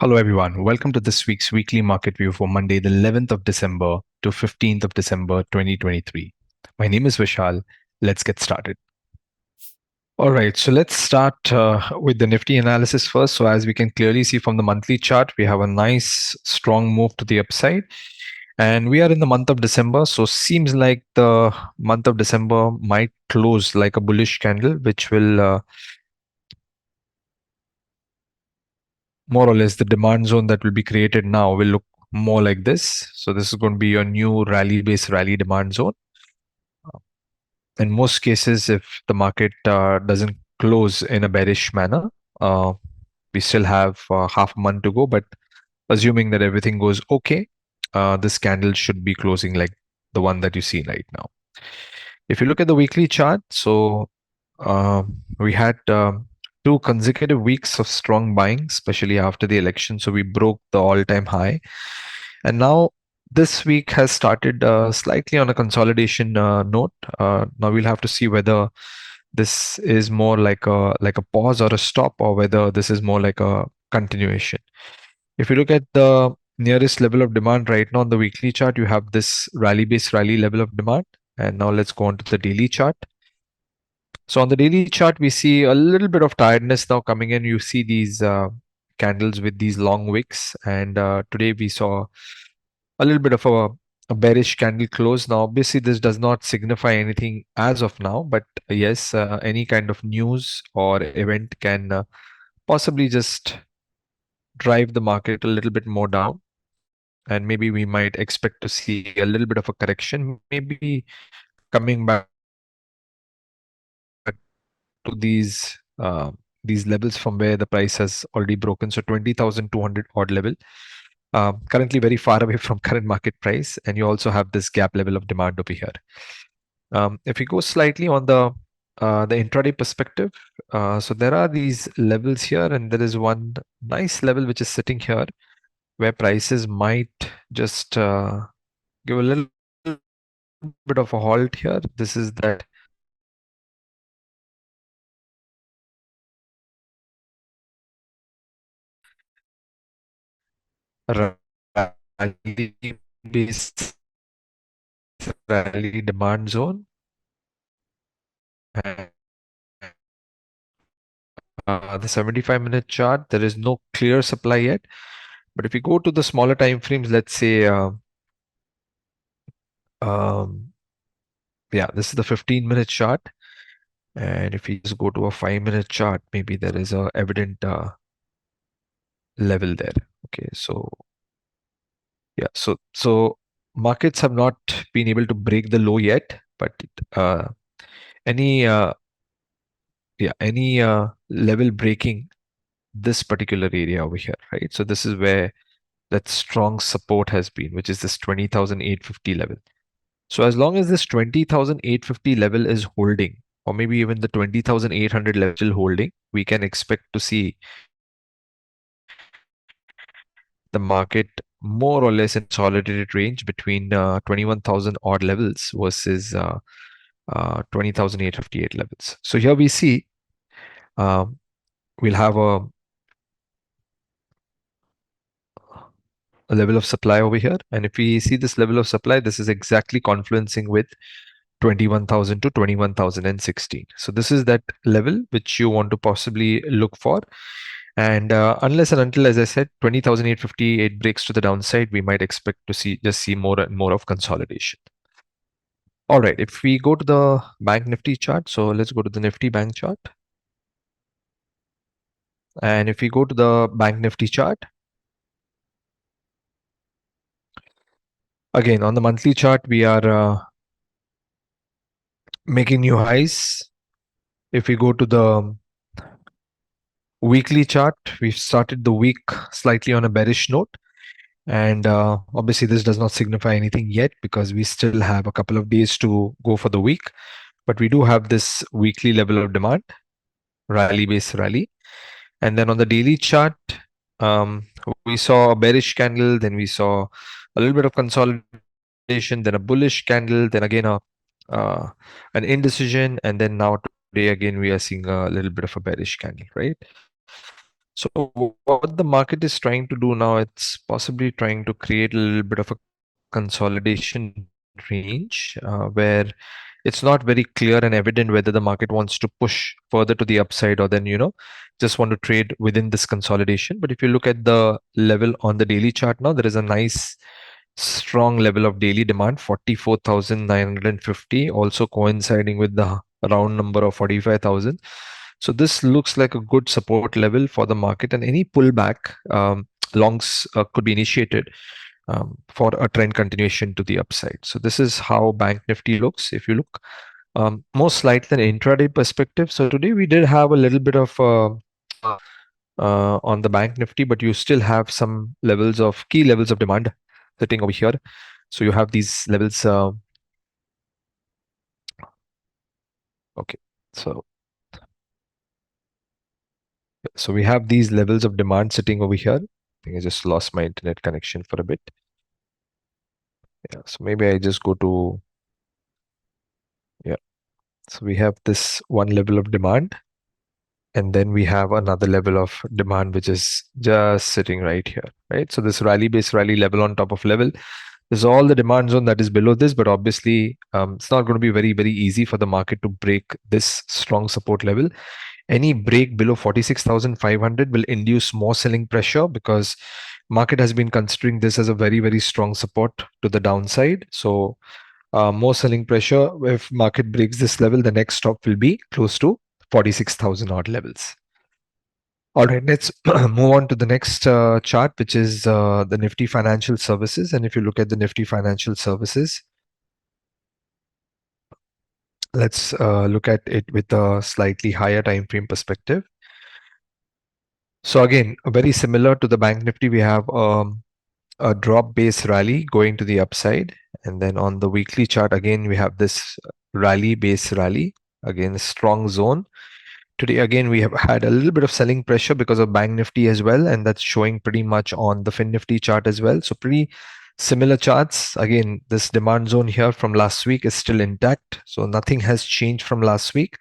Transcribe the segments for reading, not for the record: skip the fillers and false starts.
Hello, everyone. Welcome to this week's weekly market view for Monday, the 11th of December to 15th of December, 2023. My name is Vishal. Let's get started. All right, so let's start with the Nifty analysis first. So, as we can clearly see from the monthly chart, we have a nice strong move to the upside. And we are in the month of December, so seems like the month of December might close like a bullish candle, which will more or less the demand zone that will be created now will look more like this. So this is going to be your new rally-based rally demand zone. In most cases, if the market doesn't close in a bearish manner, uh, we still have half a month to go. But assuming that everything goes okay, this candle should be closing like the one that you see right now. If you look at the weekly chart, so we had two consecutive weeks of strong buying, especially after the election. So we broke the all-time high, and now this week has started slightly on a consolidation note. Now we'll have to see whether this is more like a pause or a stop, or whether this is more like a continuation. If you look at the nearest level of demand right now on the weekly chart, you have this rally-based rally level of demand. And now let's go on to the daily chart. So on the daily chart, we see a little bit of tiredness now coming in. You see these candles with these long wicks, and today we saw a little bit of a bearish candle close. Now, obviously, this does not signify anything as of now, but yes, any kind of news or event can possibly just drive the market a little bit more down. And maybe we might expect to see a little bit of a correction, maybe coming back to these levels from where the price has already broken. So 20,200 odd level, currently very far away from current market price, and you also have this gap level of demand over here. If we go slightly on the intraday perspective, so there are these levels here, and there is one nice level which is sitting here where prices might just give a little bit of a halt here. This is that rally based rally demand zone, and the 75-minute chart, there is no clear supply yet. But if we go to the smaller time frames, let's say um, yeah, this is the 15-minute chart. And if we just go to a 5-minute chart, maybe there is a evident level there. Okay, so yeah, so markets have not been able to break the low yet, but uh, any any level breaking this particular area over here, right? So this is where that strong support has been, which is this 20,850 level. So as long as this 20,850 level is holding, or maybe even the 20,800 level still holding, we can expect to see the market more or less in consolidated range between 21,000 odd levels versus 20,858 levels. So here we see um, we'll have a level of supply over here. And if we see this level of supply, this is exactly confluencing with 21,000 to 21,016. So this is that level which you want to possibly look for. And unless and until, as I said, 20,858 breaks to the downside, we might expect to see more and more of consolidation. All right, if we go to the Bank Nifty chart, so let's go to the Nifty Bank chart. And if we go to the Bank Nifty chart, again, on the monthly chart, we are making new highs. If we go to the weekly chart, we've started the week slightly on a bearish note. And obviously, this does not signify anything yet because we still have a couple of days to go for the week. But we do have this weekly level of demand, rally-based rally. And then on the daily chart, um, we saw a bearish candle, then we saw a little bit of consolidation, then a bullish candle, then again an indecision, and then now today again we are seeing a little bit of a bearish candle, right? What the market is trying to do now, it's possibly trying to create a little bit of a consolidation range where it's not very clear and evident whether the market wants to push further to the upside or then, just want to trade within this consolidation. But if you look at the level on the daily chart now, there is a nice strong level of daily demand, 44,950, also coinciding with the round number of 45,000. So this looks like a good support level for the market, and any pullback, longs could be initiated for a trend continuation to the upside. So this is how Bank Nifty looks. If you look more slightly an intraday perspective, so today we did have a little bit of on the Bank Nifty, but you still have some levels of key levels of demand sitting over here. So you have these levels. Okay, so we have these levels of demand sitting over here. I think I just lost my internet connection for a bit. Yeah, so maybe I just go to, yeah. So we have this one level of demand, and then we have another level of demand which is just sitting right here, right? So this rally base rally level on top of level, there's all the demand zone that is below this, but obviously it's not going to be very, very easy for the market to break this strong support level. Any break below 46,500 will induce more selling pressure because market has been considering this as a very, very strong support to the downside. So more selling pressure. If market breaks this level, the next stop will be close to 46,000 odd levels. All right, let's move on to the next chart, which is the Nifty Financial Services. And if you look at the Nifty Financial Services, let's look at it with a slightly higher time frame perspective. So again, very similar to the Bank Nifty, we have a drop base rally going to the upside. And then on the weekly chart, again, we have this rally base rally, again, strong zone. Today, again, we have had a little bit of selling pressure because of Bank Nifty as well, and that's showing pretty much on the Fin Nifty chart as well. So pretty similar charts. Again, this demand zone here from last week is still intact. So nothing has changed from last week.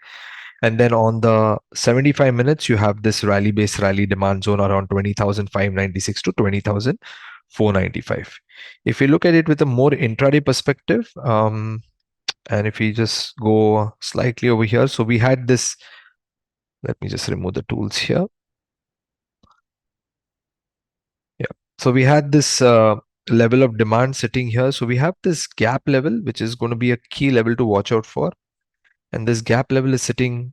And then on the 75 minutes, you have this rally base rally demand zone around 20,596 to 20,495. If you look at it with a more intraday perspective, and if we just go slightly over here, so we had this, let me just remove the tools here. Yeah. So we had this level of demand sitting here. So we have this gap level, which is going to be a key level to watch out for. And this gap level is sitting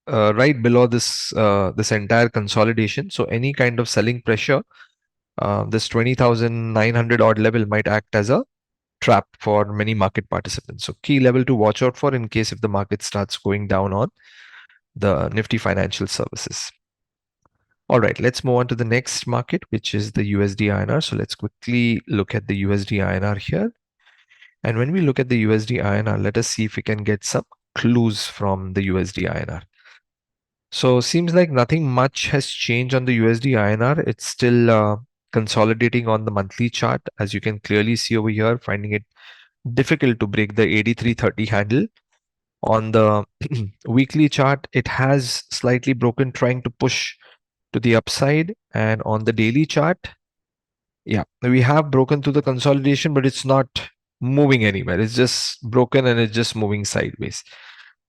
right below this entire consolidation. So any kind of selling pressure, this 20,900 odd level might act as a trap for many market participants. So key level to watch out for in case if the market starts going down on the Nifty Financial Services. All right, let's move on to the next market, which is the USD INR. So let's quickly look at the USD INR here. And when we look at the USD INR, let us see if we can get some clues from the USD INR. So seems like nothing much has changed on the USD INR. It's still consolidating on the monthly chart, as you can clearly see over here, finding it difficult to break the 8330 handle. On the weekly chart, it has slightly broken, trying to push to the upside. And on the daily chart, yeah, we have broken through the consolidation, but it's not moving anywhere. It's just broken and it's just moving sideways.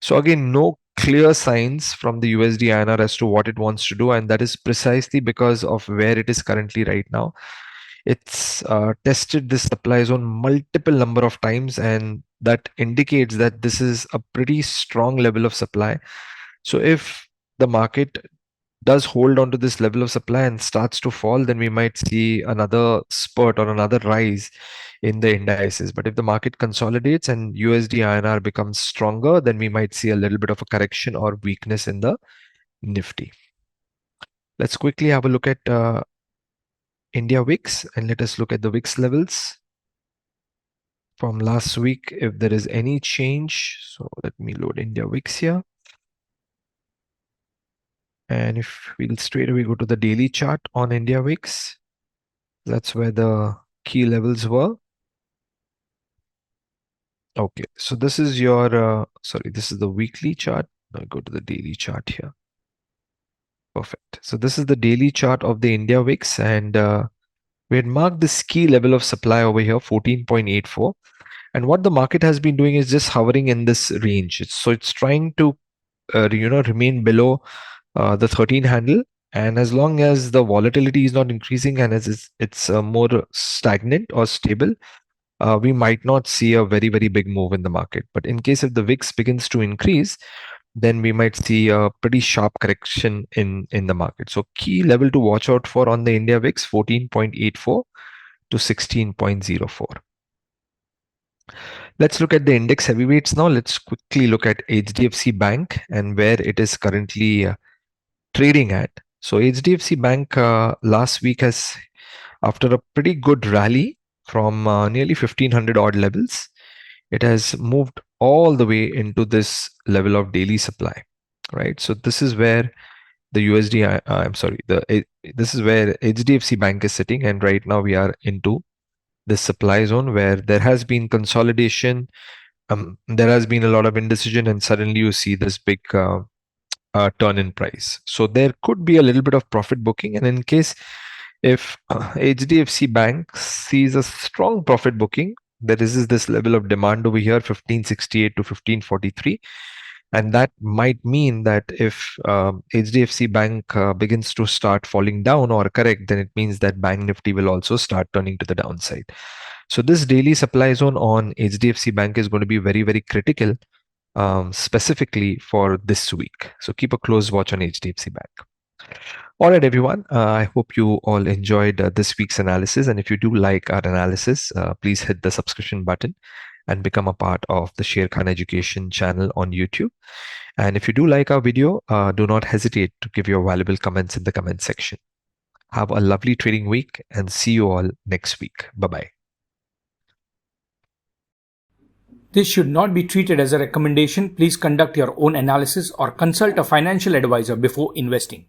So again, no clear signs from the USD INR as to what it wants to do, and that is precisely because of where it is currently right now. It's tested this supply zone multiple number of times, and that indicates that this is a pretty strong level of supply. So if the market does hold on to this level of supply and starts to fall, then we might see another spurt or another rise in the indices. But if the market consolidates and USD INR becomes stronger, then we might see a little bit of a correction or weakness in the Nifty. Let's quickly have a look at India VIX, and let us look at the VIX levels from last week if there is any change. So let me load India VIX here. And if we'll straight away go to the daily chart on India VIX, that's where the key levels were. Okay, so this is your, sorry, this is the weekly chart. I'll go to the daily chart here. Perfect. So this is the daily chart of the India VIX, and we had marked this key level of supply over here, 14.84. And what the market has been doing is just hovering in this range. So it's trying to, remain below the 13 handle. And as long as the volatility is not increasing and as it's more stagnant or stable, we might not see a very, very big move in the market. But in case if the VIX begins to increase, then we might see a pretty sharp correction in the market. So key level to watch out for on the India VIX, 14.84 to 16.04. Let's look at the index heavyweights now. Let's quickly look at HDFC Bank and where it is currently trading at. So HDFC Bank last week has, after a pretty good rally from nearly 1500 odd levels, it has moved all the way into this level of daily supply, right? So this is where the USD, this is where HDFC Bank is sitting, and right now we are into this supply zone where there has been consolidation, there has been a lot of indecision, and suddenly you see this big turn in price. So there could be a little bit of profit booking, and in case if HDFC Bank sees a strong profit booking, there is this level of demand over here, 1568 to 1543. And that might mean that if HDFC Bank begins to start falling down or correct, then it means that Bank Nifty will also start turning to the downside. So this daily supply zone on HDFC Bank is going to be very, very critical, specifically for this week. So keep a close watch on HDFC Bank. All right, everyone. I hope you all enjoyed this week's analysis. And if you do like our analysis, please hit the subscription button and become a part of the Sher Khan Education channel on YouTube. And if you do like our video, do not hesitate to give your valuable comments in the comment section. Have a lovely trading week and see you all next week. Bye-bye. This should not be treated as a recommendation. Please conduct your own analysis or consult a financial advisor before investing.